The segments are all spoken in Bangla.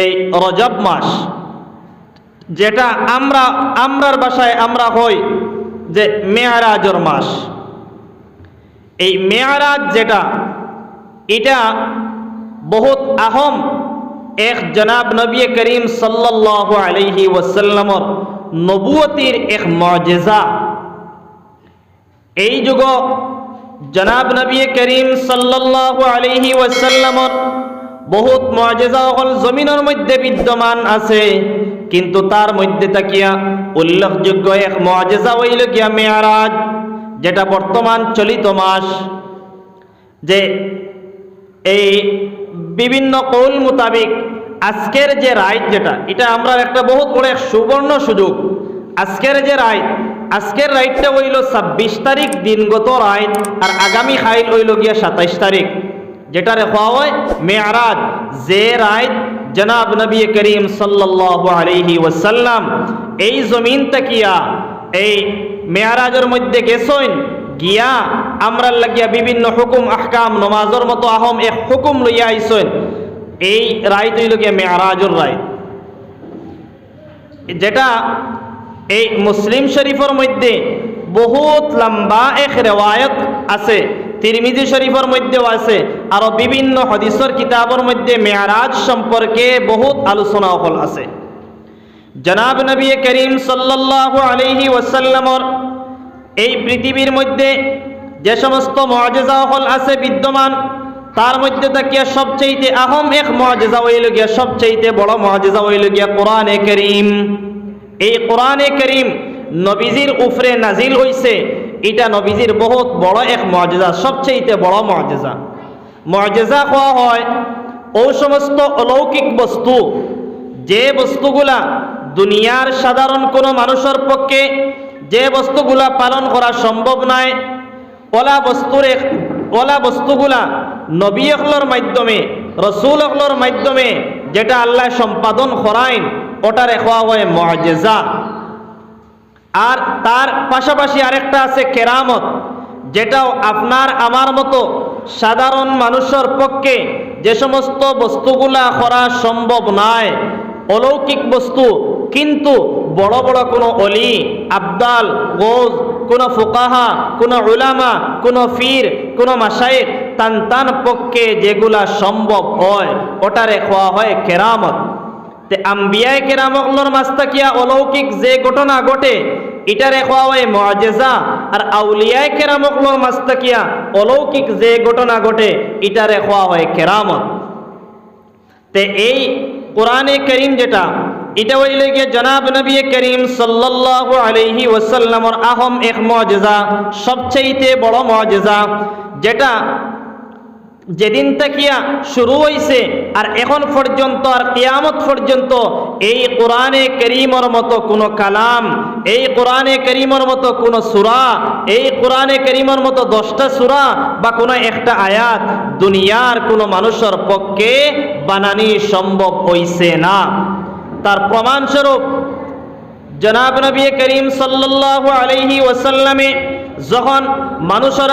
এই রজব মাস, যেটা আমরার ভাষায় আমরা হই যে মেয়ারাজের মাস। এই মেয়ারাজ যেটা, এটা বহুত আহম এক জনাব নবী করিম সাল্লাল্লাহু আলাইহি ওয়াসাল্লামর নবুয়তির এক মুজিজা। এই যুগ জনাব নবী করিম সাল্লাল্লাহু আলাইহি ওয়াসাল্লামর বহুত মুজিজা হল জমিনের মধ্যে বিদ্যমান আছে, কিন্তু তার মধ্যে তাকিয়া উল্লেখযোগ্য এক মুজিজা হইল গিয়া মেয়ারাজ, যেটা বর্তমান চলিত মাস। যে এই বিভিন্ন কৌল মোতাবিক আজকের যে রাইত যেটা, এটা আমরা একটা বহুত বড় এক সুবর্ণ সুযোগ। আজকের যে রাইত, আজকের রাইতটা হইল 26 তারিখ দিনগত রাইত, আর আগামী খাইল হইল গিয়া 27 তারিখ, যেটা রেখা হয় মেয়ারাজ। যে রাইত জনাব নবী করিম সাল্লাল্লাহু আলাইহি ওয়াসাল্লাম এই জমিন তাকিয়া এই মেয়ারাজের মধ্যে গেছেন, গিয়া আমরা লাগিয়া বিভিন্ন হুকুম আহকাম নমাজের মতো আহম এক হুকুম লইয়া আইছেন। এই রাইত হইল গিয়া মেয়ারাজের রাইত, যেটা এই মুসলিম শরীফের মধ্যে বহুত লম্বা এক রেওয়ায়ত আছে, তিরমিজি শরীফের মধ্যেও আছে, আরো বিভিন্ন হাদিসের কিতাবের মধ্যে মেয়ারাজ সম্পর্কে বহুত আলোচনা হল আছে। জনাব নবী করিম সাল্লাল্লাহু আলাইহি ওয়াসাল্লামর এই পৃথিবীর মধ্যে যে সমস্ত মুজিজা হল আছে বিদ্যমান, তার মধ্যে তাকিয়া সবচেয়ে আহম এক মুজিজা হইল গিয়া, সবচেয়ে বড় মুজিজা হইল গিয়া কোরআনে কারীম। এই কোরআনে কারীম নবীজির উপরে নাজিল হইছে, এটা নবীজির বহুত বড় এক মুজিজা, সবচেয়ে বড় মুজিজা। মুজিজা কোয়া হয় ও সমস্ত অলৌকিক বস্তু, যে বস্তুগুলা দুনিয়ার সাধারণ কোনো মানুষের পক্ষে যে বস্তুগুলা পালন করা সম্ভব নয়, ওলা বস্তুগুলা নবী অখলর মাধ্যমে, রসুল অখলর মাধ্যমে যেটা আল্লাহ সম্পাদন করাইন, ওটা রেখা হয় মুজিজা। আর তার পাশাপাশি আরেকটা আছে কেরামত, যেটাও আপনার আমার মতো সাধারণ মানুষের পক্ষে যে সমস্ত বস্তুগুলা করা সম্ভব নয়, অলৌকিক বস্তু, কিন্তু বড় বড় কোনো অলি আবদাল গোজ, কোনো ফুকাহা, কোনো উলামা, কোনো ফির, কোনো মাশায়েখ তান পক্ষে যেগুলা সম্ভব হয়, ওটা রেখা হয় কেরামত। তে আম্বিয়ায়ে কেরামগুলোর মাস্তাকিয়া অলৌকিক যে ঘটনা ঘটে, এটা রেখা হয় মুজিজা। আর আউলিয়ায়ে কেরামগুলোর মাস্তাকিয়া অলৌকিক যে ঘটনা ঘটে, এটা রেখা হয় কেরামত। তে এই কোরআনে কারীম যেটা, এটা হইলে গিয়ে জনাব নবী করিম সাল্লাল্লাহু আলাইহি ওয়াসাল্লামর আহম এক মুজিজা, সবচেয়ে বড় মুজিজা, যেটা যেদিন তাকিয়া শুরু হইছে আর এখন পর্যন্ত আর কিয়ামত পর্যন্ত এই কোরআনে কারীমের মতো কোনো কালাম, এই কোরআনে কারীমের মতো কোনো সূরা, এই কোরআনে কারীমের মতো 10টা সূরা বা কোনো একটা আয়াত দুনিয়ার কোনো মানুষের পক্ষে বানানি সম্ভব হইছে না। তার প্রমাণস্বরূপ জনাব নবী করিম সাল্লাল্লাহু আলাইহি ওয়াসাল্লামে যখন মানুষের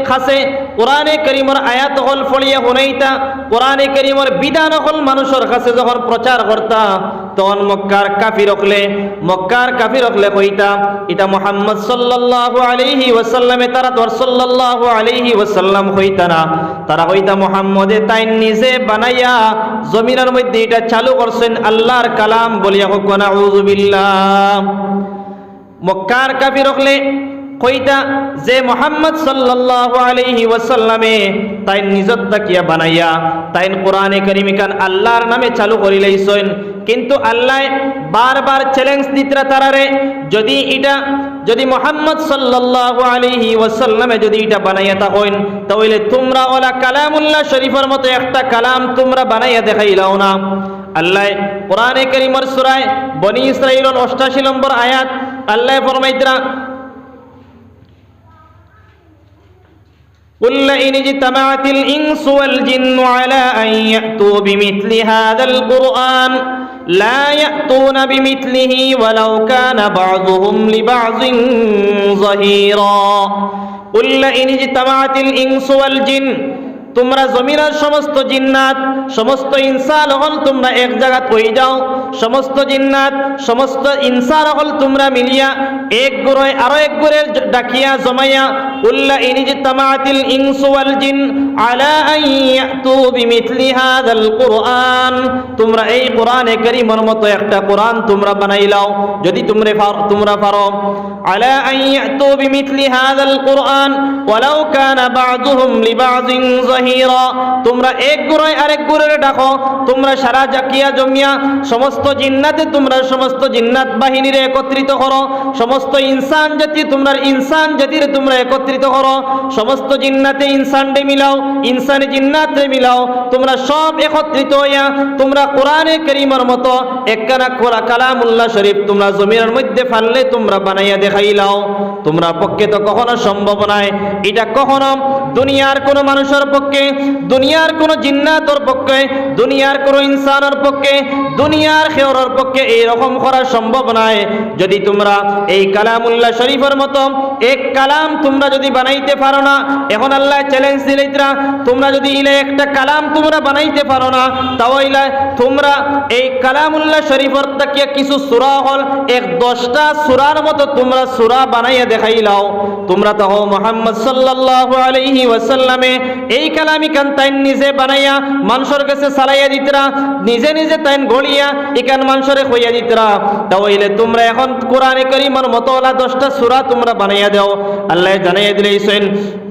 কাছে কোরআনে কারীমের আয়াত হল ফলিয়া হুনাইতা, কোরআনে কারীমের বিধান হল মানুষের কাছে যখন প্রচার করতা, তখন মক্কার কাফির হকলে কইতা এটা মুহাম্মদ সাল্লাল্লাহু আলাইহি ওয়াসাল্লামে, তারা তোর সাল্লাল্লাহু আলাইহি ওয়াসাল্লাম হইতা না, তারা হইতা মুহাম্মদে তাই নিজে বানাইয়া জমিনের মধ্যে এটা চালু করছেন আল্লাহর কালাম বলিয়া হোক নাউযু বিল্লাহ। মক্কার কাফির হকলে কইতা যে মুহাম্মদ সাল্লাল্লাহু আলাইহি ওয়াসাল্লামে তাই নিজত তাকিয়া বানাইয়া তাই কোরআনে কারীম কান আল্লাহর নামে চালু করি লাইছেন। কিন্তু আল্লাহ বারবার চ্যালেঞ্জ দিতরা তারারে, যদি মুহাম্মদ সাল্লাল্লাহু আলাইহি ওয়াসাল্লামে যদি এটা বানাইয়া থাকেন, তাহলে তোমরা ওলা কালামুল্লাহ শরীফের মতো একটা কালাম তোমরা বানাইয়া দেখাইলাও না। আল্লাহ কোরআনে কারীমের সূরা বনী ইসরাঈলের 88 নম্বর আয়াত আল্লাহ ফরমাইতরা قل إن اجتمعت الإنس والجن على أن يأتوا بمثل هذا القرآن لا يأتون بمثله ولو كان بعضهم لبعض ظهيرا قل إن اجتمعت الإنس والجن তোমরা জমিনের সমস্ত জিন্নাত সমস্ত ইনসান হল তোমরা এক জায়গা হয়ে যাও, সমস্ত জিন্নাত সমস্ত ইনসান হল তোমরা মিলিয়া এক গুরয় আরো এক গুরের ডাকিয়া জমাইয়া উল্লা ইনিজতামাতিল ইনসু ওয়াল জিন আলা আন ইয়াতু বিমিথলি হাযাল কুরআন, তোমরা এই কোরআনে কারীমের মতো একটা কোরআন তোমরা বানাইলাও যদি তোমরা পারো। আলা আন ইয়াতু বিমিথলি হাযাল কুরআন ওয়ালাউ কানা বা'দুহুম লিবা'দিন যাহিরা, তোমরা এক গুরয় আরেক গুরের ডাকো, তোমরা সারা জাকিয়া জমিয়া সমস্ত জিন্নাতে তোমরা সমস্ত জিন্নাত বাহিনীরে একত্রিত করো, সমস্ত ইনসান জাতি তোমরা ইনসান জাতিরে তোমরা একত্রিত করো, সমস্ত জিন্নাতে ইনসানরে মিলাও, ইনসানে জিন্নাতে মিলাও, তোমরা সব একত্রিত হইয়া তোমরা কোরআনে কারীমের মতো একখানা কালামুল্লাহ শরীফ তোমরা জমিনের মধ্যে ফাললে তোমরা বানাইয়া দেখাইলাও। তোমরা পক্ষে তো কখনো সম্ভব নয়, এটা কখনো দুনিয়ার কোনো মানুষের পক্ষে, দুনিয়ার কোনো জিন্নাতের পক্ষে, দুনিয়ার কোনো ইনসানের পক্ষে, দুনিয়ার খেয়রের পক্ষে এইরকম করা সম্ভব নয়। যদি তোমরা এই কালামুল্লাহ শরীফের মতো এক কালাম তোমরা যদি বানাইতে পারো না, এখন আল্লাহ চ্যালেঞ্জ দিলেইতরা তোমরা যদি ইলে একটা কালাম তোমরা বানাইতে পারো না, তাহলে তোমরা এই কালামুল্লাহ শরীফের থেকে কিছু সূরা হল এক 10টা সূরার মতো তোমরা সূরা বানাইয়া দেখাইলাও। তোমরা তো মুহাম্মদ সাল্লাল্লাহু আলাইহি ওয়াসাল্লামে এই কালামি কান তাইন নিজে বানাইয়া মানুষের কাছে চালাইয়া দিতরা, নিজে নিজে তাইন গড়িয়া ইকান মানুষরে কইয়া দিতরা, তাহলে তোমরা এখন কোরআনে কারীমের মতো 10টা সূরা তোমরা বানাইয়া দাও। আল্লাহ জানাইয়া দিলেন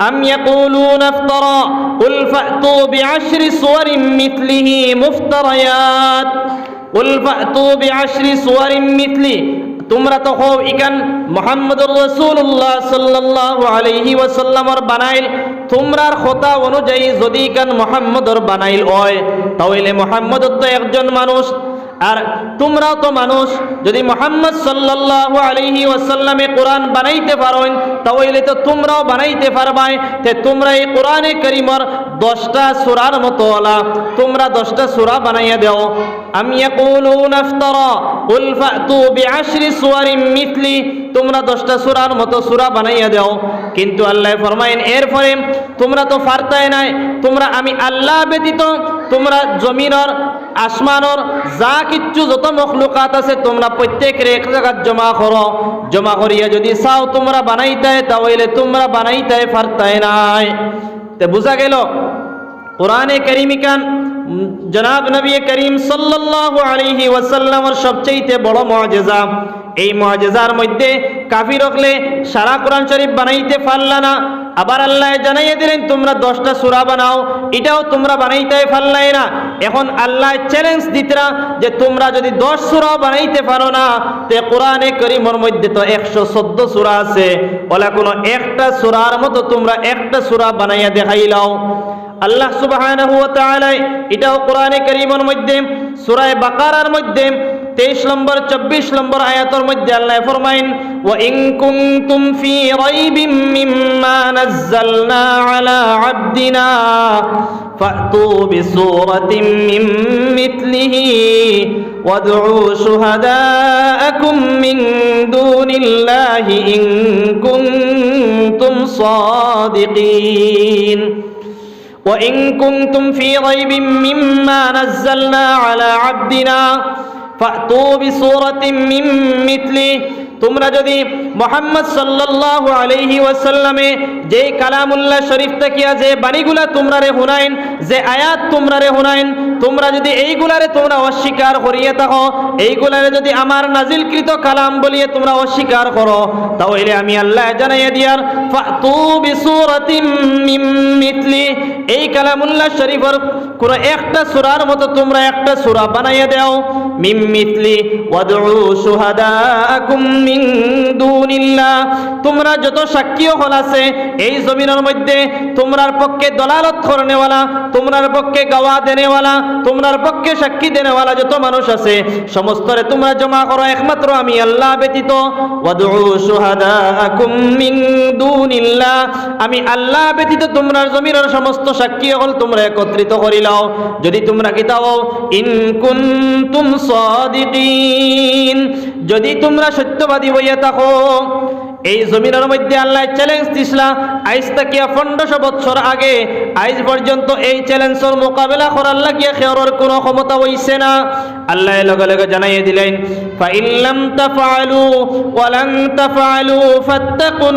আম ইয়াকুলুনা ইফতারা কুল ফাতু বিআশরি সুওয়ারিন মিথলিহি মুফতারায়াত কুল ফাতু বিআশরি সুওয়ারিন মিথলি, তোমরা তো হও ইকান মুহাম্মদুর রাসূলুল্লাহ সাল্লাল্লাহু আলাইহি ওয়াসাল্লামের বানাইল, তোমরার কথা অনুযায়ী যদি ইকান মুহাম্মদর বানাইল হয়, তাহলে মুহাম্মদ তো একজন মানুষ আর তোমরাও তো মানুষ। যদি মুহাম্মদ সাল্লাল্লাহু আলাইহি ওয়াসাল্লামে কোরআন বানাইতে পারেন, তাহলে তো তোমরাও বানাইতে পারবাই। তে তোমরা এই কোরআনে কারীমের 10টা সূরার মতো তোমরা 10টা সূরা বানাইয়া দাও। আম ইয়াকুলুনা ইফতারা কুল ফাতু বিআশরি সুওয়ারিন মিথলি, তোমরা 10টা সূরার মতো সূরা বানাইয়া দাও। কিন্তু আল্লাহ ফরমায়েন এরপরে তোমরা তো পারতাই নাই, তোমরা আমি আল্লাহ ব্যতীত তোমরা জমিনের আসমানের যা কিচ্ছু যত মখলুকাত আছে তোমরা প্রত্যেকের এক জায়গা জমা করো, জমা করিয়া যদি চাও তোমরা বানাইতাই, তাহলে তোমরা বানাইতাই পারতাই নাই। তে বুঝা গেল কোরআনে কারীম কান জনাব নবী করিম সাল্লাল্লাহু আলাইহি ওয়াসাল্লামের সবচেয়ে বড় মুআজিজা। এই মুআজিজার মধ্যে কাফির হলে সারা কোরআন শরীফ বানাইতে পারলা না, আবার আল্লাহ জানাইয়া দিলেন তোমরা 10টা সূরা বানাও, এটাও তোমরা বানাইতে পারলাই না। এখন আল্লাহ চ্যালেঞ্জ দিতরা যে তোমরা যদি 10 সূরা বানাইতে পারো না, তে কোরআনে কারীমের মধ্যে তো 114 সূরা আছে, ওলা কোনো একটা সূরার মতো তোমরা একটা সূরা বানাইয়া দেখাইলাও। আল্লাহ সুবহানাহু ওয়া তাআলা এটাও কোরআনে কারীমের মধ্যে সূরা বাকারার মধ্যে 23 নম্বর 24 নম্বর আয়াতের মধ্যে আল্লাহ ফরমায়েন ওয়া ইন কুনতুম ফি রাইবিম মিম্মা নাযালনা আলা আবদিনা ফাতু বিসূরাতিন মিন মিথলিহি ওয়াদউ শুহাদাআকুম মিন দুনিল্লাহি ইন কুনতুম সাদিকিন وإن كنتم في ريب مما نزلنا على عبدنا فأتوا بسورة من مثله, তোমরা যদি মুহাম্মদ সাল্লাল্লাহু আলাইহি ওয়াসাল্লামে যে কালামুল্লাহ শরীফ তাকিয়া যে বাণীগুলা তোমরারে শুনাইন, যে আয়াত তোমরারে শুনাইন, তোমরা যদি এইগুলারে তোমরা অস্বীকার করিয়ে থাকো, এইগুলারে যদি আমার নাজিলকৃত কালাম বলিয়ে তোমরা অস্বীকার করো, তাহলে আমি আল্লাহ জানাইয়া দিয়ার ফাতু বিসূরাতিন মিন মিথলি, এই কালামুল্লাহ শরীফের কোন একটা সূরার মতো তোমরা একটা সূরা বানাইয়া দাও। মিন মিথলি ওয়াদউ শুহাদাআকুম মিন দুনিল্লাহ, তোমরা যত সাক্ষী হল আছে এই জমিনের মধ্যে তোমরার পক্ষে দলালত করনেওয়ালা, তোমরার পক্ষে গাওয়া দেনেওয়ালা, তোমরার পক্ষে সাক্ষী দেনেওয়ালা যত মানুষ আছে সমস্তরে তোমরা জমা করো একমাত্র আমি আল্লাহ ব্যতীত। ওয়াদউ শুহাদাআকুম মিন দুনিল্লাহ, আমি আল্লাহ ব্যতীত তোমরার জমিনের সমস্ত সাক্ষী হল তোমরা একত্রিত করিলাও, যদি তোমরা কি তাও ইন কুনতুম সাদিকিন, যদি তোমরা সত্যবাদী হইয়া থাকো। এই জমিনের মধ্যে আল্লাহ চ্যালেঞ্জ দিছিলা আইজ তাকিয়া 1500 বছর আগে আইজ পর্যন্ত এই চ্যালেঞ্জের মোকাবেলা করার লাগিয়া কেউর কোনো ক্ষমতা হইছে না। আল্লাহ লগে লগে জানাইয়ে দিলেন ফাইল্লাম তাফআলু ওয়ালান তাফআলু ফাত্তাকুন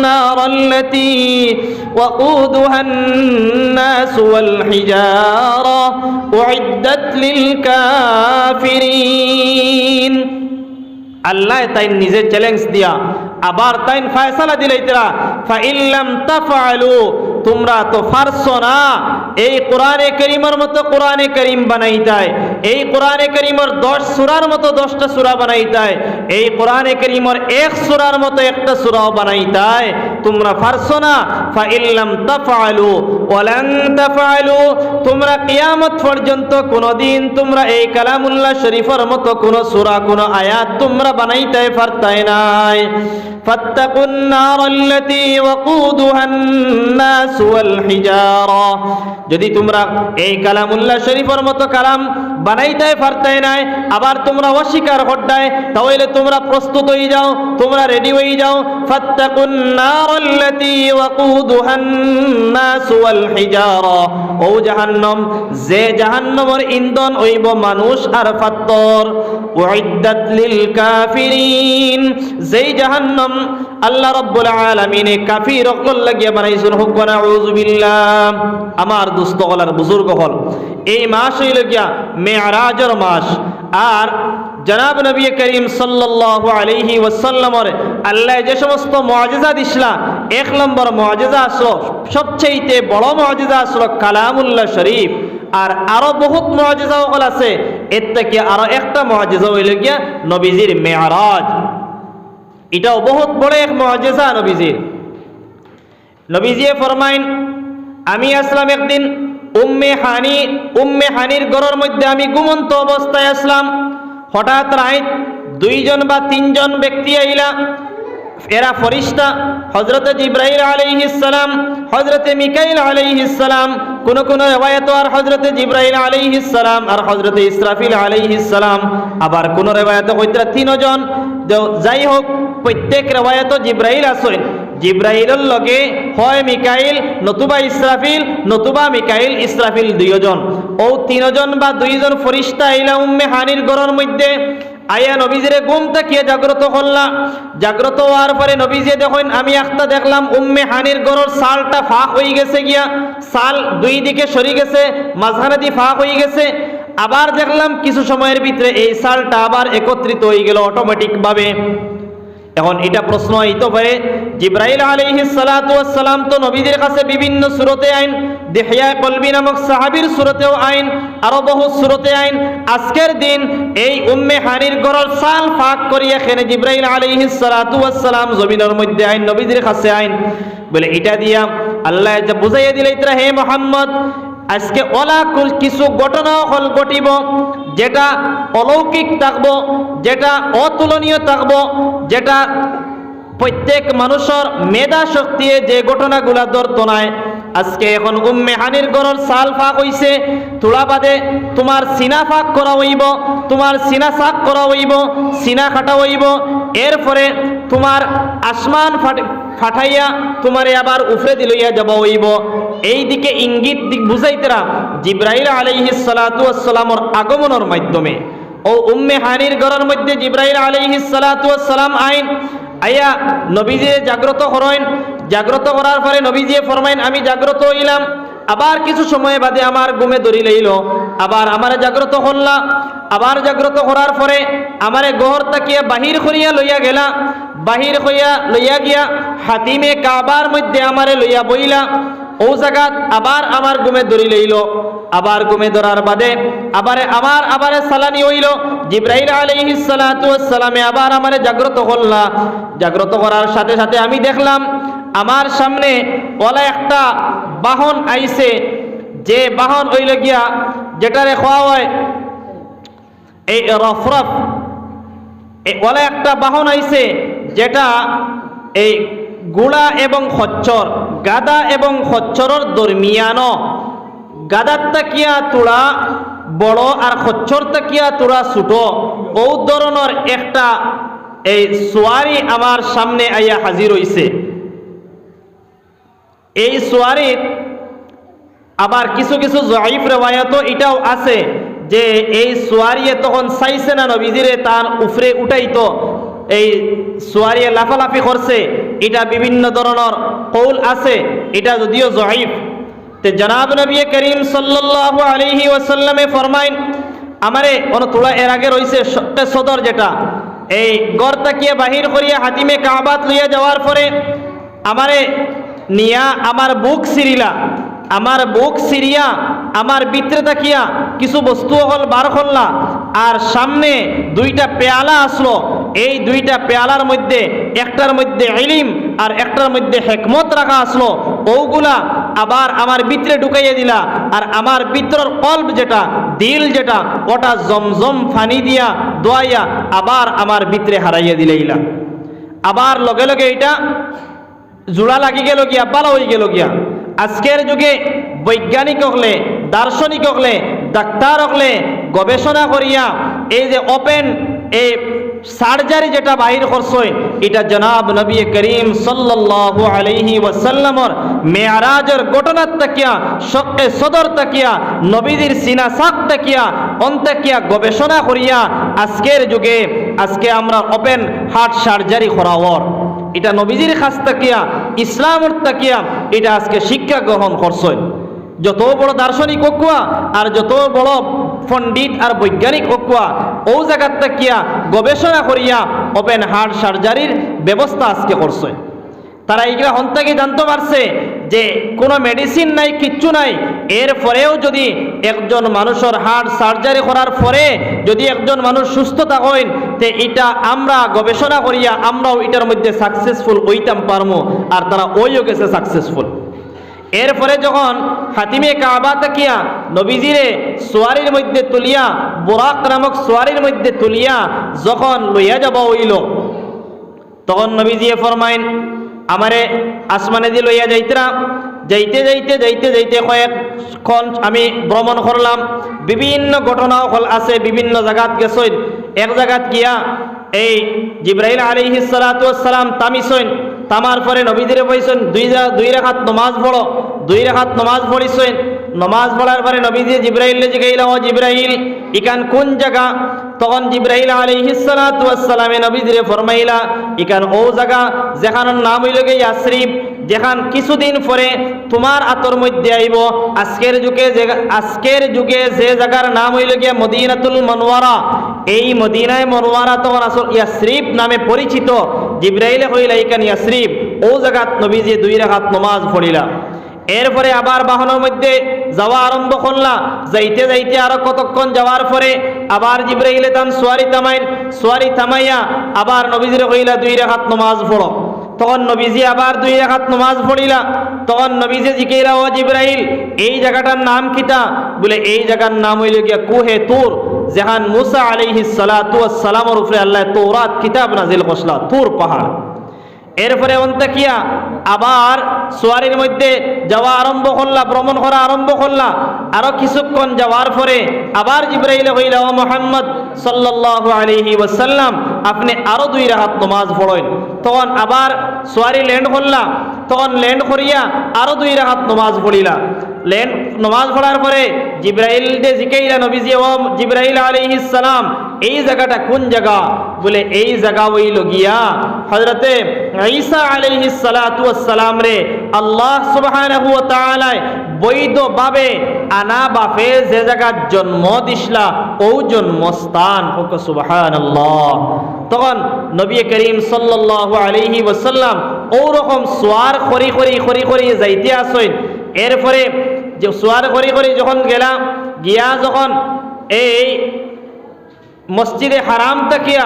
নারাল্লাতী ওয়াকুদুহান নাস ওয়াল হিজারা উইদ্দাত লিল কাফিরিন। আল্লাহ তাই নিজে চ্যালেঞ্জ দিয়া আবার তাই ফয়সালা দিলাইতরা ফাইল্লাম তাফআলু, তোমরা তো পারছো না এই কোরআনে কারীমের মতো কোরআনে কারীম বানাইতাই, এই কোরআনে কারীমের 10 সূরার মতো 10টা সূরা বানাইতাই, এই কোরআনে কারীমের এক সূরার মতো একটা সূরাও বানাইতাই, তোমরা পারছো না। ফাইল্লাম তাফআলু ওয়ালান তাফআলু, তোমরা কিয়ামত পর্যন্ত কোনদিন তোমরা এই কালামুল্লাহ শরীফের মতো কোন সূরা কোন আয়াত তোমরা বানাইতে পারতাই নাই। ফাত্তাকুন নারাল্লাতী ওয়াকুদুহান নাস ওয়াল হিজারা, যদি তোমরা এই কালামুল্লাহ শরীফের মতো কালাম বানাইতে পারতাই নাই, আবার তোমরা অস্বীকার করতাই, তাহলে তোমরা প্রস্তুত হয়ে যাও, তোমরা রেডি হয়ে যাও। ফাত্তাকুন নারাল্লাতী ওয়াকুদুহান নাস ওয়াল হিজারা, ও জাহান্নাম, যে জাহান্নামের ইন্ধন হইব মানুষ আর পাথর। উইদ্দাত লিল কাফিরিন, যেই জাহান্নাম আল্লাহ রাব্বুল আলামিন কাফির হকল লাগিয়া বানাইছেন। হুক নাউযু বিল্লাহ। আমার দোস্ত হলার বুজুর্গ হল, এই মাস হইল গিয়া মেরাজের মাস, আর জনাব নবী করিম সাল্লাল্লাহু আলাইহি ওয়াসাল্লামের আল্লাহ যে সমস্ত মুআজিজা দিছলা, এক নম্বর মুআজিজা আসলো, সবচেয়ে বড় মুআজিজা আসলো কালামুল্লাহ শরীফ। আর আরো বহুত মুআজিজা হল আছে, এর থেকে আরো একটা মুআজিজা হইল গিয়া নবীজির মেরাজ। এটাও বহুত বড় এক মুআজিজা নবীজির। নবীজি ফরমাইন, আমি আসলাম একদিন উম্মে হানির ঘরের মধ্যে আমি ঘুমন্ত অবস্থায় আসলাম। হঠাৎ রাত 2জন বা 3জন ব্যক্তি আইলা, এরা ফরিস্তা, হযরত জিবরাইল আলাইহিস সালাম, হযরত মিকাইল আলাইহিস সালাম, কোন কোন রিওয়ায়াত আর হযরত জিবরাইল আলাইহিস সালাম আর হযরত ইসরাফিল আলাইহিস সালাম, আবার কোন রিওয়ায়াতে কইতরা 3জন। যাই হোক, প্রত্যেক রিওয়ায়াত জিবরাইল আসেন, জিবরাইলের লগে হয় মিকাইল নতুবা ইসরাফিল, নতুবা মিকাইল ইসরাফিল 2জন। ও 3জন বা 2জন ফরিস্তা আইলা উম্মে হানির ঘরের মধ্যে আয়া নবীজিরে ঘুম তাকিয়ে জাগ্রত করলা। জাগ্রত হওয়ার পরে নবীজি দেখেন, আমি একটা দেখলাম উম্মে হানির ঘরের সালটা ফাঁক হয়ে গেছে গিয়া, সাল 2 দিকে সরে গেছে, মাঝখানে দিয়ে ফাঁক হয়ে গেছে। আবার দেখলাম কিছু সময়ের ভিতরে এই সালটা আবার একত্রিত হয়ে গেল অটোমেটিক ভাবে। এখন এটা প্রশ্ন হইতে পারে, জিবরাইল আলাইহিস সালাতু ওয়াস সালাম তো নবীদের কাছে বিভিন্ন সূরতে আইন, দিহয়া কলবি নামক সাহাবীর সূরতেও আইন, আরো বহু সূরতে আইন। আজকের দিন এই উম্মে হানির ঘরের সাল ফাঁক করিয়া এখানে জিবরাইল আলাইহিস সালাতু ওয়াস সালাম জমিনের মধ্যে আইন, নবীদের কাছে আইন বলে এটা দিয়া আল্লাহ যা বুঝাইয়া দিলেন, হে মুহাম্মদ, আজকে অলাকুল কিছু ঘটনা হল ঘটিব, যেটা অলৌকিক থাকবো, যেটা অতুলনীয় থাকবো, যেটা প্রত্যেক মানুষের মেধা শক্তি যে ঘটনাগুলা ধরতো নাই। আজকে এখন উম্মে হানির ঘরের সাল ফাঁক হইছে, তোলা বাদে তোমার সিনা ফাঁক করা হইব, তোমার সিনা সাক করা হইব, সিনা কাটা হইব, এরপরে তোমার আসমান ফাটাইয়া তোমারে আবার উফরে দিলইয়া যাব হইব। এই দিকে ইঙ্গিত দিক বুঝাইতেরা জিবরাইল আলাইহিস সালাতু ওয়াস সালামের আগমনের মাধ্যমে ও উম্মে হানির ঘরের মধ্যে জিবরাইল আলাইহিস সালাতু ওয়াস সালাম আইন আয়া নবীজি জাগ্রত করেন। জাগ্রত করার পরে নবীজি ফরমাইন, আমি জাগ্রত হইলাম, আবার কিছু সময় বাদে আমার ঘুমে ধরি লইল, আবার আমারে জাগ্রত করলা। আবার জাগ্রত করার পরে আমারে ঘর তাকিয়া বাহির করিয়া লইয়া গেলা, বাহির হইয়া লইয়া গিয়া হাতিমে কাবার মধ্যে আমারে লইয়া বইলা। ও জায়গাত আবার আমার ঘুমে ধরি লইল, আবার ঘুমে ধরার বাদে আবারে সালানি হইল। জিবরাইল আলাইহিস সালাতু ওয়াস সালামে আবার আমারে জাগ্রত করলা। জাগ্রত করার সাথে সাথে আমি দেখলাম আমার সামনে ওলা একটা বাহন আইছে, যে বাহন হইল গিয়া যেটারে খাওয়া হয় এই রফরফ, ওলা একটা বাহন আইছে যেটা এই গুড়া এবং খচ্চর, গাদা এবং খচ্চরের দরমিয়ানো, গাদার তাকিয়া তোড়া বড় আর খচ্চর তাকিয়া তোড়া ছোট, ও ধরনের একটা এই সোয়ারি আমার সামনে আইয়া হাজির হইছে। এই সোয়ারির আবার কিছু কিছু জয়ীফ রেওয়ায়াতও এটাও আছে যে এই সোয়ারিয়ে তখন চাইছে না নবীজিরে তার উফরে উঠাইতো, এই সোয়ারিয়ে লাফালাফি করছে, এটা বিভিন্ন ধরনের কৌল আছে, এটা যদিও জয়ীফ। তে জনাব নবী করিম সাল্লাল্লাহু আলাইহি ওয়াসাল্লামে ফরমাইন, আমারে তোলা এর আগে রয়েছে সদর, যেটা এই গড় তাকিয়ে বাহির করিয়া হাতিমে কাবাত লইয়া যাওয়ার পরে আমারে নিয়া আমার বুক সিরিলা, আমার বুক সিরিয়া আমার ভিতরে তাকিয়া কিছু বস্তু হল বার করলা, আর সামনে দুইটা পেয়ালা আসলো। এই দুইটা পেয়ালার মধ্যে একটার মধ্যে ইলম আর একটার মধ্যে হিকমত রাখা আসলো। ওগুলা আবার আমার ভিতরে ঢুকাইয়া দিলা, আর আমার ভিতরের কলব যেটা, দিল যেটা, ওটা জমজম পানি দিয়া দোয়াইয়া আবার আমার ভিতরে হারাইয়া দিলেইলা। আবার লগে লগে এটা জোড়া লাগি গেল গিয়া, ভালো হয়ে গেল গিয়া। আজকের যুগে বৈজ্ঞানিক হলে, দার্শনিক হলে, ডাক্তার হলে গবেষণা করিয়া এই যে ওপেন এই সার্জারি যেটা বাহির করছই, এটা জনাব নবী করিম সাল্লাল্লাহু আলাইহি ওয়াসাল্লামর মেয়ারাজের ঘটনার তাকিয়া, শক্কে সদর তাকিয়া, নবীজির সিনা সাক তাকিয়া, অন্তাকিয়া গবেষণা করিয়া আজকের যুগে আজকে আমরা ওপেন হার্ট সার্জারি করাওয়ার, এটা নবীজির খাস তাকিয়া, ইসলামের তাকিয়া এটা আজকে শিক্ষা গ্রহণ করছই। যত বড় দার্শনিক হকুয়া আর যত বড় পণ্ডিত আর বৈজ্ঞানিক হকুয়া ও জায়গার তাকিয়া গবেষণা করিয়া ওপেন হার্ট সার্জারির ব্যবস্থা আজকে করছে। তারা এইগুলা হন্তাকে জানতে পারছে যে কোনো মেডিসিন নাই, কিচ্ছু নাই, এরপরেও যদি একজন মানুষের হার্ট সার্জারি করার পরে যদি একজন মানুষ সুস্থ থাকেন, তে এটা আমরা গবেষণা করিয়া আমরাও এটার মধ্যে সাকসেসফুল হইতাম পারমো, আর তারা ওইও গেছে সাকসেসফুল। এরপরে যখন হাতিমে কাবা তাকিয়া নবীজিরে সোয়ারির মধ্যে তুলিয়া, বুরাক নামক সোয়ারির মধ্যে তুলিয়া যখন লইয়া যাব হইল, তখন নবীজিয়ে ফরমাইন, আমারে আসমানে দিয়ে লইয়া যাইতরা, যাইতে যাইতে যাইতে যাইতে কয়েকক্ষণ আমি ভ্রমণ করলাম। বিভিন্ন ঘটনাও আছে, বিভিন্ন জায়গাত গেছইন। এক জায়গাত গিয়া এই জিব্রাইল আলাইহিস সালাতু ওয়াস সালাম তামিছইন, তামার পরে নবীজিরে বইছেন দুই রাকাত নামাজ পড়ো, 2 রাকাত নামাজ পড়িছেন। নামাজ পড়ার পরে নবীজি জিব্রাইলে জিগাইলা, ও জিব্রাইল ইকান কোন জায়গা? তখন জিব্রাইল আলাইহিস সালাতু ওয়াস সালামে নবীজিরে ফরমাইলা, ইকান ও জায়গা যেখানের নাম হইল গে ইয়াসরিব, যেখান কিছুদিন পরে তোমার আতর মধ্যে আইব। আজকের যুগে যে জায়গার নাম হইল গিয়া মদিনাতুল মুনওয়ারা, এই মদিনায় মুনওয়ারা তখন আসল ইয়াসরিব নামে পরিচিত। জিব্রাইলে কইলা ইকান ইয়াসরিব, ও জায়গাত নবীজি 2 রাকাত নামাজ পড়িলা। এরপরে আবার বাহনের মধ্যে যাওয়া আরম্ভ করলা। যাইতে যাইতে আরো কতক্ষণ যাওয়ার পরে আবার জিব্রাইলে তান সোয়ারি থামাইয়া আবার নবীজিরে কইলা 2 রাকাত নামাজ পড়ো। তখন নবীজি আবার 2 রাকাত নামাজ পড়িলা। তখন নবীজি জিজ্ঞাসা, ও জিব্রাইল এই জায়গাটার নাম কিটা? বলে এই জায়গার নাম হইল গিয়া কুহে তুর, যেখান মুসা আলাইহিস সালাতু ওয়াস সালামের উপরে আল্লাহ তাওরাত কিতাব নাজিল করলা, তুর পাহাড়। এরপরে অন্তাকিয়া আবার সোয়ারির মধ্যে যাওয়া আরম্ভ করলা, ভ্রমণ করা আরম্ভ করলা। আরো কিছুক্ষণ যাওয়ার পরে আবার জিব্রাইল কইলা, ও মুহাম্মদ সাল্লাল্লাহু আলাইহি ওয়াসাল্লাম আপনি আরো 2 রাকাত নামাজ পড়েন। তখন আবার সোয়ারি ল্যান্ড করলা। তখন ল্যান্ড করিয়া আরো 2 রাকাত নামাজ পড়িলা। নামাজ পড়ার পরে জিব্রাইল দে জিকাইলা নবীজি, ও জিব্রাইল আলাইহিস সালাম এই জায়গাটা কোন জায়গা? বলে এই জায়গা হইল গিয়া হযরতে ঈসা আলাইহিস সালাতু ওয়াস সালাম রে আল্লাহ সুবহানাহু ওয়া তাআলা বৈধভাবে আনা বাপে যে জায়গার জন্ম দিছলা ও জন্মস্থান হোক সুবহানাল্লাহ। তখন নবী করিম সাল্লাল্লাহু আলাইহি ওয়াসাল্লাম ওরকম সোয়ার খরি যাইতে আসেন। এরপরে যে সোয়ার খরি যখন গিয়া যখন এই মসজিদে হারাম তাকিয়া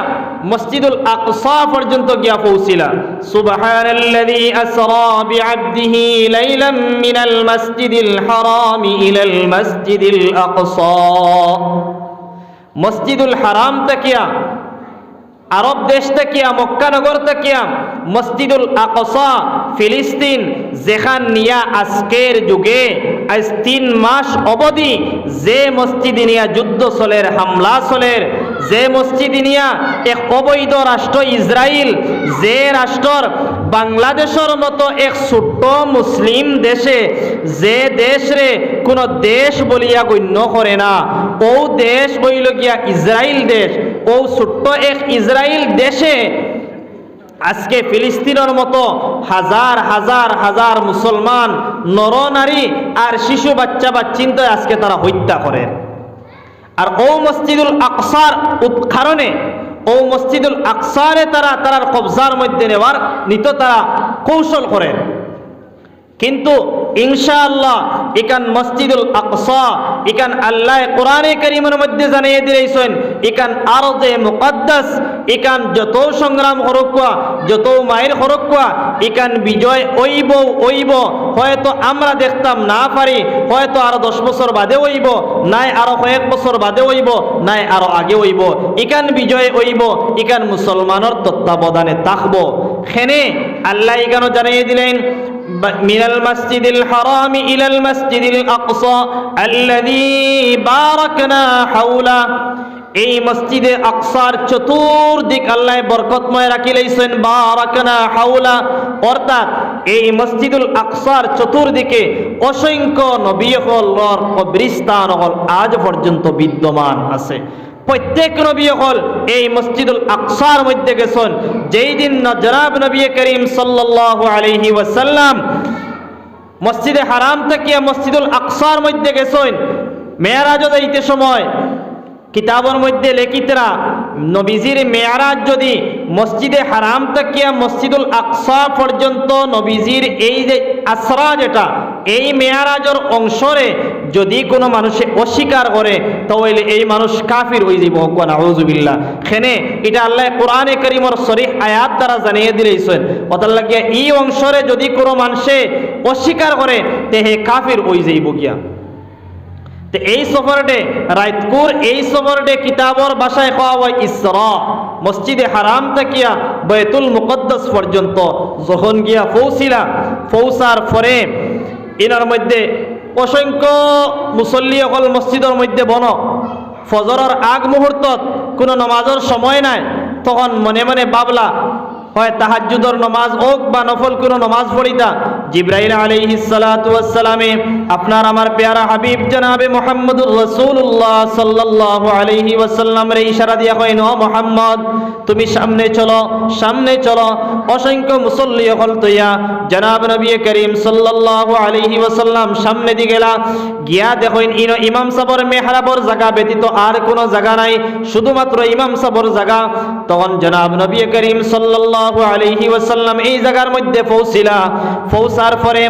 মসজিদুল আকসা পর্যন্ত গিয়া পৌঁছিলা। সুবহানাল্লাযী আসরা বিআবদিহি লাইলাম মিনাল মাসজিদিল হারাম ইলাল মাসজিদিল আকসা। মসজিদুল হারাম তাকিয়া আরব দেশ তাকিয়া মক্কা নগর তাকিয়া মসজিদুল আকসা ফিলিস্তিন, যেখান নিয়া আজকের যুগে আজ 3 মাস অবধি যে মসজিদে নিয়া যুদ্ধ চলের, হামলা চলের, যে মসজিদ নিয়া এক অবৈধ রাষ্ট্র ইসরায়েল, যে রাষ্ট্রর বাংলাদেশের মতো এক ছোট্ট মুসলিম দেশে, যে দেশরে কোনো দেশ বলিয়া গণ্য করে না, ও দেশ হইল গিয়া ইসরায়েল দেশ। ও ছোট্ট এক ইসরায়েল দেশে আজকে ফিলিস্তিনের মতো হাজার হাজার হাজার মুসলমান নরনারী আর শিশু বাচ্চা বাচ্চিন্ত আজকে তারা হত্যা করে। আর ও মসজিদুল আকসার উৎখারণে, ও মসজিদুল আকসারে তারার কবজার মধ্যে নেওয়ার তারা কৌশল করে। কিন্তু ইনশাআল্লাহ ইকান মসজিদুল আকসা, ইকান আল্লাহ কোরআনে কারীমের মধ্যে জানিয়ে দিয়েছেন, ইকান আরজে মুকদ্দাস, ইকান যত সংগ্রাম হরকুয়া, যত মায়ের হরকুয়া, ইকান বিজয় ওইব। হয়তো আমরা দেখতাম না পারি, হয়তো আরো 10 বছর বাদে ওইব, নাই আরো কয়েক বছর বাদে ওইব, নাই আরো আগে ওইব। ইকান বিজয় ওইব, ইকান মুসলমানের তত্ত্বাবধানে থাকবো। খেনে আল্লাহ ইকানও জানিয়ে দিলেন, মিনাল মাসজিদিল হারামি ইলাল মাসজিদিল আকসা আল্লাযী বারাকনা হাওলা। এই মসজিদে আকসার চতুর্দিক আল্লাহ বরকতময় রাখি লইছেন, বারাকনা হাওলা। অর্থাৎ এই মসজিদুল আকসার চতুর্দিকে অসংখ্য নবী হলর কবরস্থান হল আজ পর্যন্ত বিদ্যমান আছে। প্রত্যেক নবী হল এই মসজিদুল আকসার মধ্যে গেছেন। যেই দিন জনাব নবী করিম সাল্লাল্লাহু আলাইহি ওয়াসাল্লাম মসজিদে হারাম থেকে মসজিদুল আকসার মধ্যে গেছেন, মেরাজ যাইতে সময় কিতাবের মধ্যে লেখিতরা নবীজির মেয়ারাজ যদি মসজিদে হারাম থেকে মসজিদুল আকসা পর্যন্ত নবীজির এই যে আসরা, যেটা এই মেয়ারাজের অংশরে যদি কোনো মানুষে অস্বীকার করে তাহলে এই মানুষ কাফির হয়ে যাব। নাউযুবিল্লাহ। খেনে এটা আল্লাহ কোরআনে কারীমের সরিহ আয়াত দ্বারা জানিয়ে দিয়েছেন। অর্থাৎ লাগিয়া এই অংশরে যদি কোনো মানুষে অস্বীকার করে তে হে কাফির হয়ে যাইব গিয়া। তো এই সফরডে রাইতকুর এই সফরডে কিতাবর ভাষায় খাওয়া হয় ইসরা, মসজিদে হারাম থাকিয়া বাইতুল মুকদ্দাস পর্যন্ত যখন গিয়া পৌঁছার পরে ইনার মধ্যে অসংখ্য মুসল্লি অকল মসজিদের মধ্যে ফজরের আগ মুহূর্তত কোনো নামাজের সময় নাই, তখন মনে মনে ভাবলা হয় তাহাজ্জুদের নামাজ হোক বা নফল কোনো নামাজ পড়িতা। জিবরাইল আলাইহিস সালাতু ওয়াস সালামে আপনার আমার প্যারা হাবিব জনাবে মুহাম্মদুর রাসূলুল্লাহ সাল্লাল্লাহু আলাইহি ওয়াসাল্লাম রে ইশারা দিয়া কইন, ও মুহাম্মদ তুমি সামনে চলো, সামনে চলো। অসংখ্য মুসল্লি হল তৈয়া জনাব নবী করিম সাল্লাল্লাহু আলাইহি ওয়াসাল্লাম সামনে দি গেলা। গিয়া দেখেন ইনো ইমাম সাহেবের মেহরাবর জায়গা ব্যতীত আর কোনো জায়গা নাই, শুধুমাত্র ইমাম সাহেবের জায়গা। তখন জনাব নবী করিম সাল্লাল্লাহু আলাইহি ওয়াসাল্লাম এই জায়গার মধ্যে পৌঁছার পরে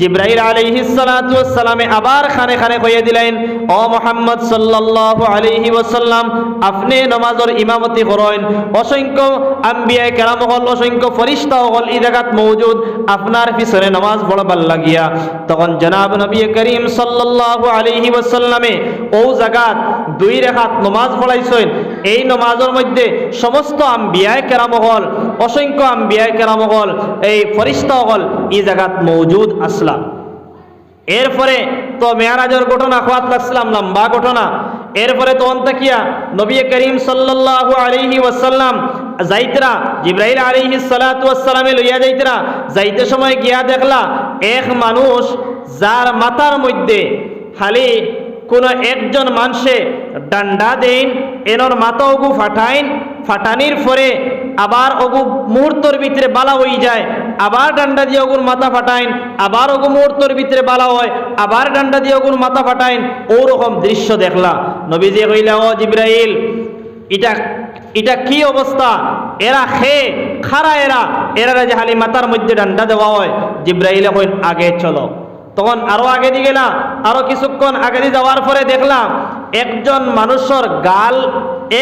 জিবরাইল আলাইহিস সালাতু ওয়াস সালামে আবার খানে খানে কইয়া দিলেন, ও মুহাম্মদ সাল্লাল্লাহু আলাইহি ওয়াসাল্লাম আপনি নামাজের ইমামতি করেন। অসংখ্য আম্বিয়া কেরাম হল, অসংখ্য ফেরেশতা হল এই জায়গাত মওজুদ আপনার পিছনে নামাজ পড়বার লাগিয়া। তখন জনাব নবী করিম সাল্লাল্লাহু আলাইহি ওয়াসাল্লামে ও জায়গাত 2 রাকাত নামাজ পড়াইছেন। এই নামাজের মধ্যে সমস্ত আম্বিয়া কেরাম হল, অসংখ্য আম্বিয়া কেরাম হল, এই ফেরেশতা হল এই জায়গাত মওজুদ আসলা। এরপরে তো মেরাজের ঘটনা খাওয়াত লাগছিলাম, লম্বা ঘটনা। এরপরে তো অন্তকিয়া নবী করিম সাল্লাল্লাহু আলাইহি ওয়াসাল্লাম যাইতরা, জিবরাইল আলাইহিস সালাতু ওয়াস সালামে লইয়া যাইতরা। যাইতে সময় গিয়া দেখলা এক মানুষ যার মাথার মধ্যে খালি কোনো একজন মানুষে ডান্ডা দেন, এনর মাথা ওগু ফাটানির পরে আবার ওগু মুহূর্তর ভিতরে বালা হয়ে যায়, আবার ডান্ডা দিয়ে ওগুর মাথা ফাটাইন, আবার ওগু মুহূর্তর ভিতরে বালা হয়, আবার ডান্ডা দিয়ে ওগুর মাথা ফাটাইন। ওরকম দৃশ্য দেখলা। নবীজি কইলা, ও জিবরাইল এটা কি অবস্থা? এরা খারা এরা যে খালি মাথার মধ্যে ডান্ডা দেওয়া হয়। জিবরাইল কইন আগে চলো। তখন আরো আগে দিয়ে গেলাম, আরো কিছুক্ষণ আগে দিয়ে যাওয়ার পরে দেখলাম একজন মানুষের গাল,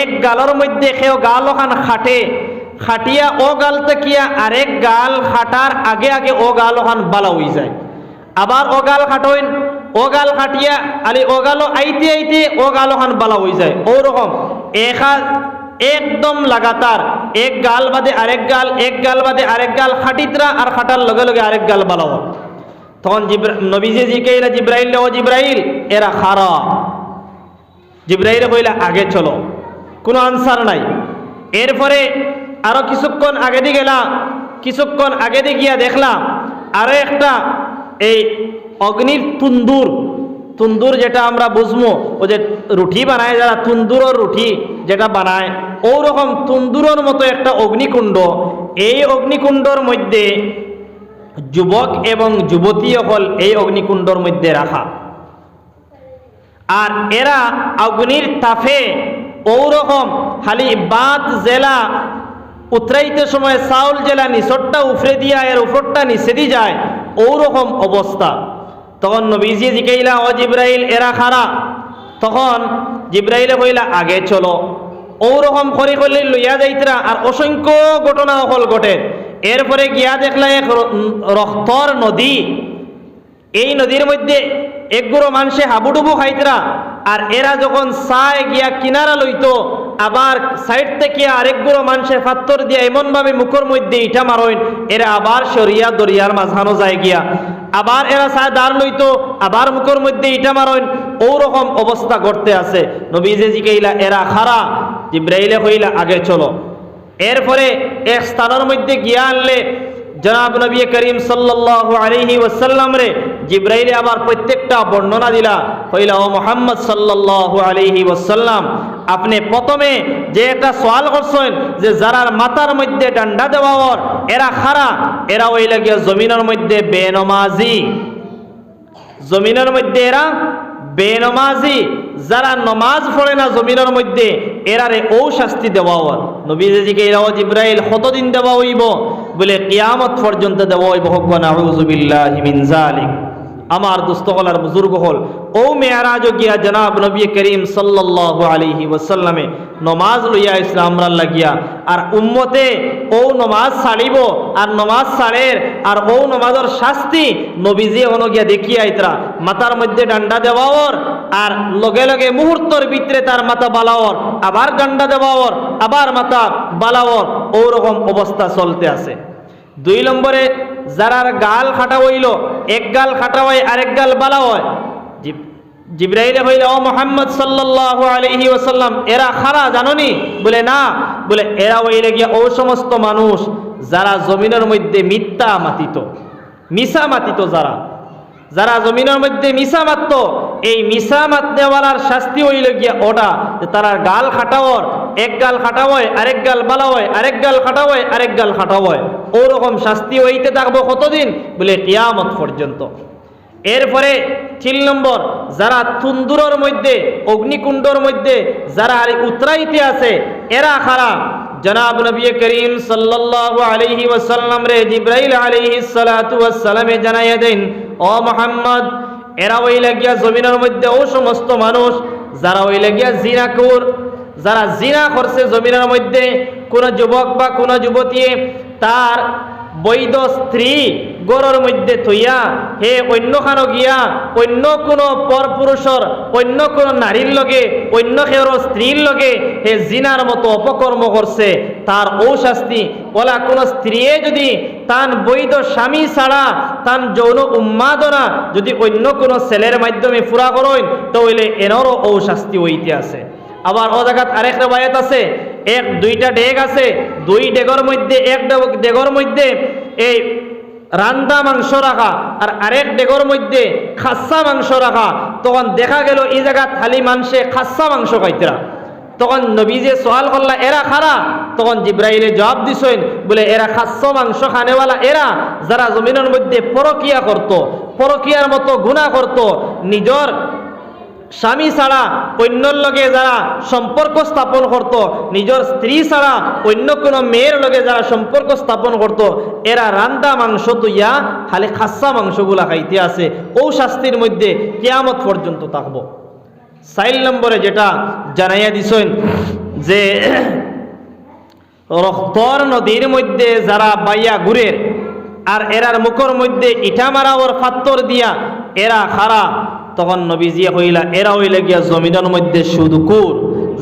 এক গালের মধ্যে কেউ গাল ওখান খাটিয়া ও গাল তেকিয়া আরেক গাল খাটার আগে আগে ও গাল ওখান বালা হয়ে যায়। আবার ও গাল খাটোইন, ও গাল খাটিয়া আলি ও গাল আইতে ও গাল ওখান বালা হয়ে যায়। ওরকম একদম লাগাতার এক গাল বাদে আরেক গাল, এক গাল বাদে আরেক গাল খাটিতরা, আর খাটার লগে লগে আরেক গাল বালা হয়। তখন নবীজি জিজ্ঞাসা জিবরাইল, ও জিবরাইল এরা খারা। জিবরাইল কইলা আগে চলো। কোনো আনসার নাই। এরপরে আরো কিছুক্ষণ আগে দিয়ে গেলাম, কিছুক্ষণ আগে দিয়ে গিয়া দেখলাম আরো একটা এই অগ্নির তুন্দুর যেটা আমরা বুঝবো, ও যে রুটি বানায় যারা, তুন্দুরের রুটি যেটা বানায়, ওরকম তুন্দুরের মতো একটা অগ্নিকুণ্ড। এই অগ্নিকুণ্ডর মধ্যে যুবক এবং যুবতী হল এই অগ্নিকুণ্ডর মধ্যে রাখা। আর এরা অগ্নির তাপে ওরকম খালি বাত জেলা উতরাইতে সময় চাউল জেলা নিচরটা উফরে দিয়া এর উপরটা নিচে দিয়ে যায়, ওরকম অবস্থা। তখন নবীজি জিকাইলা, ও জিব্রাইল এরা খারা। তখন জিব্রাইলে কইলা আগে চলো। ওরকম করে করলে লইয়া যাইতরা, আর অসংখ্য ঘটনা হল ঘটে। এরপরে গিয়া দেখলা এক রক্তর নদী। এই নদীর মধ্যে একগুড়ো মানুষে হাবুডুবু খাইতরা। আর এরা যখন চায় গিয়া কিনারা লইতো, আবার সাইড থেকে আরেকগুলো মানুষের পাত্তর দিয়া এমনভাবে মুখের মধ্যে ইটা মারইন, এরা আবার সরিয়া দরিয়ার মাঝখানো যায় গিয়া। আবার এরা চায় দাঁড় লইতো, আবার মুখের মধ্যে ইটা মারইন, ওরকম অবস্থা করতে আছে। নবীজি জিকাইলা এরা খারা। জিব্রাইলে কইলা আগে চলো। এরপরে এক স্থানের মধ্যে গিয়া আনলে জনাব নবী করিম সাল্লাল্লাহু আলাইহি ওয়াসাল্লাম রে জিব্রাইলে আবার প্রত্যেকটা বর্ণনা দিলা। কইলা, ও মুহাম্মদ সাল্লাল্লাহু আলাইহি ওয়াসাল্লাম, আপনি প্রথমে যে একটা সওয়াল করছেন যে যারার মাথার মধ্যে ডান্ডা দেওয়ার এরা খারা, এরা ওই লাগিয়া জমিনের মধ্যে বেনমাজি। জমিনের মধ্যে এরা বেনমাজি, যারা নমাজ পড়ে না জমিনের মধ্যে, এরারে ও শাস্তি দেওয়া হওয়ার। নবীজিকে এরাও জিব্রাইল কতদিন দেওয়া হইব? বলে কিয়ামত পর্যন্ত দেওয়া হইব। হোক নাউযু বিল্লাহি মিন যালিক। আমার দুস্থকলার বুজুর্গ হল ও মেয়ারাজ গিয়া জনাব নবী করিম সাল্লাল্লাহু আলাইহি ওয়াসাল্লামে নমাজ লইয়া ইসলাম লাগিয়া, আর উম্মতে ও নমাজ ছাড়িব, আর নমাজ ছাড়ের আর ও নমাজের শাস্তি নবীজি হন গিয়া দেখিয়া আইতরা। মাথার মধ্যে ডান্ডা দেওয়ার, আর লগে লগে মুহূর্তের ভিতরে তার মাথা বালাওয়ার, আবার ডান্ডা দেওয়ার, আবার মাথা বালাওয়ার, ওরকম অবস্থা চলতে আছে। 2 নম্বরে যারার গাল খাটা হইল, এক গাল খাটা হয় আরেক গাল বালা হয়। জিব্রাইলে হইল, ও মুহাম্মদ সাল্লাল্লাহু আলাইহি ওয়াসাল্লাম, এরা খারা জানোনি? বলে না। বলে এরা হইলে গিয়া ও সমস্ত মানুষ যারা জমিনের মধ্যে মিথ্যা মাতিত, মিশা মাতিত, যারা জমিনের মধ্যে মিশা মারত, এই মিশা মাতনেওয়ালার শাস্তি হইল গিয়া ওটা যে তারা গাল খাটাওয়ার, এক গাল খাটা হয় আরেক গাল বালা হয়, আরেক গাল খাটা হয় আরেক গাল খাটা হয়, ওরকম শাস্তি হইতে থাকবো কতদিন? বলে কিয়ামত পর্যন্ত। এরপরে 3 নম্বর, যারা তুন্দুরের মধ্যে অগ্নিকুণ্ডর মধ্যে যারা উতরাইতে আছে, এরা খারা। জনাব নবী করিম সাল্লাল্লাহু আলাইহি ওয়াসাল্লাম রে জিব্রাইল আলাইহিস সালাতু ওয়াস সালামে জানাইয়া দেন, ও মুহাম্মদ, এরা ওই লাগিয়া জমিনের মধ্যে ও সমস্ত মানুষ যারা ওই লাগিয়া জিনাকুর, যারা জিনা করছে জমিনের মধ্যে, কোন যুবক বা কোন যুবতী তার বৈধ স্ত্রী গড়ের মধ্যে থইয়া হে অন্যখানো গিয়া অন্য কোনো পরপুরুষর, অন্য কোনো নারীর লগে, অন্য কেউ স্ত্রীর লগে হে জিনার মতো অপকর্ম করছে, তার ও শাস্তি। ওলা কোনো স্ত্রী যদি তার বৈধ স্বামী ছাড়া তার যৌন উন্মাদনা যদি অন্য কোনো ছেলের মাধ্যমে পুরা করেন, তো হইলে এনারও ও শাস্তি হইতে আছে। আবার ও জায়গাত আরেক রেবায়াত আছে, 2টা ডেগ আছে, 2 ডেগর মধ্যে এক ডেগর মধ্যে এই রান্দা মাংস রাখা, আর আরেক ডেগর মধ্যে খাসা মাংস রাখা। তখন দেখা গেল এই জায়গা খালি মানুষে খাসা মাংস খাইতরা। তখন নবীজি সওয়াল করলা, এরা খারা? তখন জিব্রাইলে জবাব দিছেন, বলে এরা খাসা মাংস খানেওয়ালা, এরা যারা জমিনের মধ্যে পরকিয়া করত, পরকিয়ার মতো গুনাহ করত, নিজের স্বামী ছাড়া অন্যর লগে যারা সম্পর্ক স্থাপন করত, নিজের স্ত্রী ছাড়া অন্য কোনো মেয়ের লগে যারা সম্পর্ক স্থাপন করত, এরা রান্দা মাংস তুইয়া খালি খাসা মাংসগুলা খাইতে আছে। ও শাস্তির মধ্যে কিয়ামত পর্যন্ত থাকব। 4 নম্বরে যেটা জানাইয়া দিছেন যে রক্তর নদীর মধ্যে যারা বাইয়া ঘুরের, আর এরার মুখের মধ্যে ইটা মারা ওর পাত্তর দিয়া, এরা খারা। তখন নবীজি হইলা, এরা হইলে গিয়া জমিনের মধ্যে সুদকুর,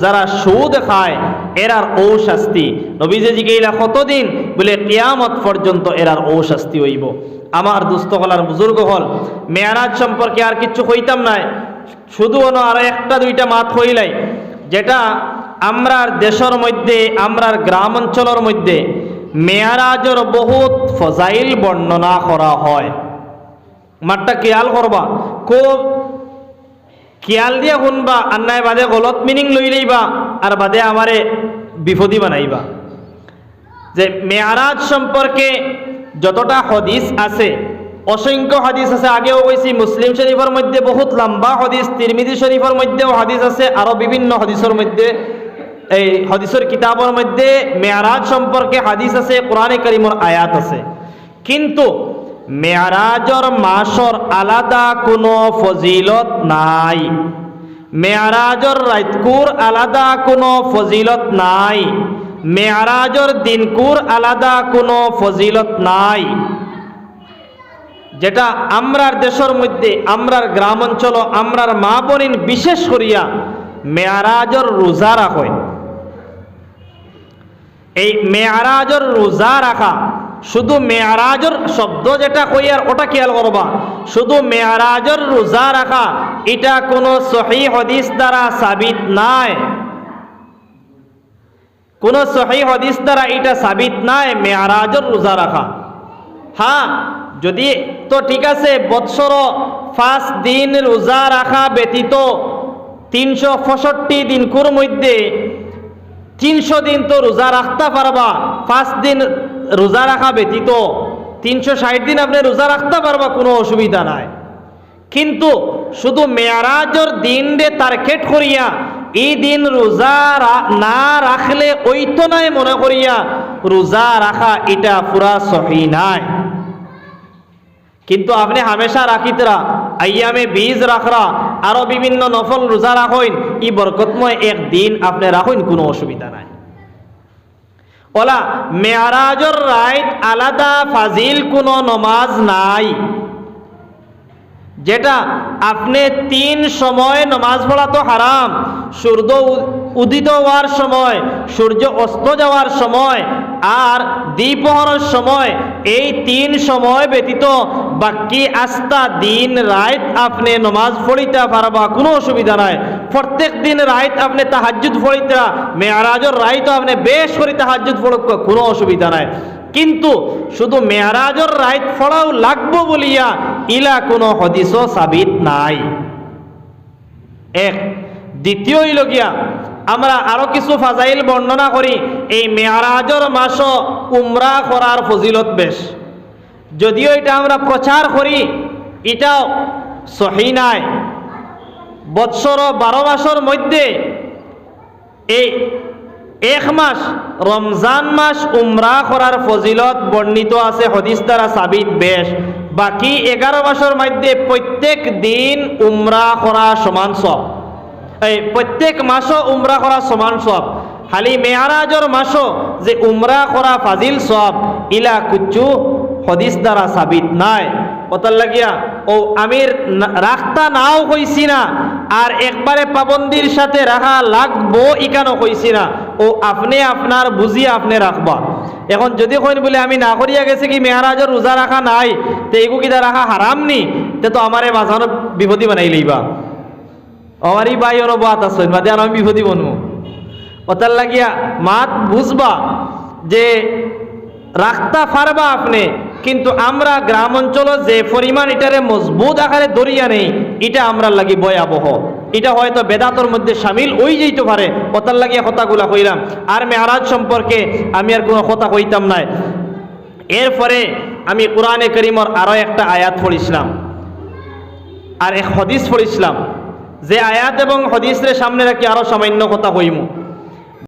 যারা সুদ খায়, এরার ও শাস্তি। নবীজি জিগাইলা কতদিন? বলে কিয়ামত পর্যন্ত এরার ও শাস্তি হইব। আমার দুস্থকলার বুজুর্গ হল মেয়ারাজ সম্পর্কে আর কিচ্ছু কইতাম নাই, শুধু আর 1টা 2টা মাত হইলাই, যেটা আমরার দেশের মধ্যে আমরার গ্রাম অঞ্চলের মধ্যে মেয়ারাজের বহুত ফজাইল বর্ণনা করা হয়। মাঠটা খেয়াল করবা, খুব খেয়াল দিয়ে শুনবা, আর নাই বাদে গলত মিনিং লই লইবা আর বাদে আমারে বিপদী বানাইবা। যে মেয়ারাজ সম্পর্কে যতটা হাদিস আছে, অসংখ্য হাদিস আছে। আগেও কইছি মুসলিম শরীফের মধ্যে বহুত লম্বা হাদিস, তিরমিজি শরীফের মধ্যেও হাদিস আছে, আরো বিভিন্ন হাদিসের মধ্যে, এই হাদিসের কিতাবের মধ্যে মেয়ারাজ সম্পর্কে হাদিস আছে, কোরআনে কারীমের আয়াত আছে। কিন্তু মেয়ারাজর মাসর আলাদা কোনো ফজিলত নাই, মেয়ারাজর রাতকুর আলাদা কোনো ফজিলত নাই, মেয়ারাজর দিনকুর আলাদা কোনো ফজিলত নাই। যেটা আমরার দেশের মধ্যে, আমরার গ্রাম অঞ্চল, আমরার মা বোনিন বিশেষ করিয়া মেয়ারাজর রোজা রাখেন। এই মেয়ারাজর রোজা রাখা, শুধু মেয়ারাজর শব্দ যেটা কই আর ওটা খেয়াল করবা, শুধু মেয়ারাজর রোজা রাখা এটা কোনো সহিহ হাদিস দ্বারা সাবিত নাই, কোনো সহিহ হাদিস দ্বারা এটা সাবিত নাই মেয়ারাজর রোজা রাখা। হ্যাঁ, যদি তো ঠিক আছে, বৎসর 5 দিন রোজা রাখা ব্যতীত 365 দিনকুর মধ্যে 300 দিন তো রোজা রাখতে পারবা, 5 দিন রোজা রাখা ব্যতীত 360 দিন আপনি রোজা রাখতে পারবা, কোনো অসুবিধা নাই। কিন্তু শুধু মেয়ারাজর দিন রে টার্গেট করিয়া এই দিন রোজা না রাখলে ওই তো নাই মনে করিয়া রোজা রাখা এটা পুরা সহি নাই। কিন্তু আপনি হামেশা রাখিতরা, আইয়ামে বীজ রাখরা, আরো বিভিন্ন নফল রোজা রাখেন, ই বরকতময় একদিন আপনি রাখেন, কোনো অসুবিধা নাই। ওলা মেয়ারাজর রাত আলাদা ফাজিল কোনো নমাজ নাই, যেটা আপনি 3 সময় নমাজ পড়া তো হারাম। সূর্য উদিত হওয়ার সময়, সূর্য অস্ত যাওয়ার সময় আর দ্বিপ্রহরের সময়, এই 3 সময় ব্যতীত বাকি আস্তা দিন রাত আপনি নমাজ পড়িতে পারবা, কোনো অসুবিধা নাই। প্রত্যেক দিন রাত আপনি তাহাজ্জুদ পড়িতে, মেয়ারাজর রাত আপনি বেশ করে তাহাজ্জুদ পড়ক, কোনো অসুবিধা নাই। কিন্তু শুধু মেয়ারাজর রাত পড়াও লাগবো বলিয়া ইলা কোনো হাদিসও সাবিত নাই। এক দ্বিতীয় লগিয়া আমরা আরো কিছু ফাজাইল বর্ণনা করি। এই মেয়ারাজর মাস উমরা করার ফজিলত বেশ, যদিও এটা আমরা প্রচার করি, এটাও সহি নাই। বৎসর 12 মাসের মধ্যে এই 1 মাস রমজান মাস উমরা করার ফজিলত বর্ণিত আছে, হাদিস দ্বারা সাবিত বেশ। বাকি 11 মাসের মধ্যে প্রত্যেক দিন উমরা করা সমান সব, এই প্রত্যেক মাসও উমরা করা সমান সব। খালি মেয়ারাজর মাসও যে উমরা করা ফাজিল সব, ইলা কুচ্ছু হাদিস দ্বারা সাবিত নাই। কতার লাগিয়া ও আমির রাখতা নাও কইছি না, আর একবারে পাবন্দির সাথে রাখা লাগবো ইকানো কইছি না। ও আপনি আপনার বুঝিয়ে আপনি রাখবা। এখন যদি কইন বলে আমি না করিয়া গেছি কি মেয়ারাজর রোজা রাখা নাই, তো এগু কিটা রাখা হারাম নি, তো আমারে মাঝানো বিপদী বানাই লইবা। আমারই ভাই ওর বাত আসেন বাদে আর আমি বিপদী বনবো। ওটার লাগিয়া মাত বুঝবা যে রাখতা পারবা আপনি, কিন্তু আমরা গ্রাম অঞ্চল যে পরিমাণ এটারে মজবুত আকারে দরিয়া নেই, এটা আমরা লাগি ভয়াবহ। এটা হয়তো বেদাতর মধ্যে সামিল হই যেতে পারে। ওটার লাগিয়া কথাগুলা কইলাম। আর মেয়ারাজ সম্পর্কে আমি আর কোনো কথা কইতাম নাই। এরপরে আমি কোরআনে কারীমের আরো একটা আয়াত পড়িছিলাম আর এক হাদিস পড়িছিলাম, যে আয়াত এবং হাদিসের সামনে রাখি আরো সামান্য কথা কইমু।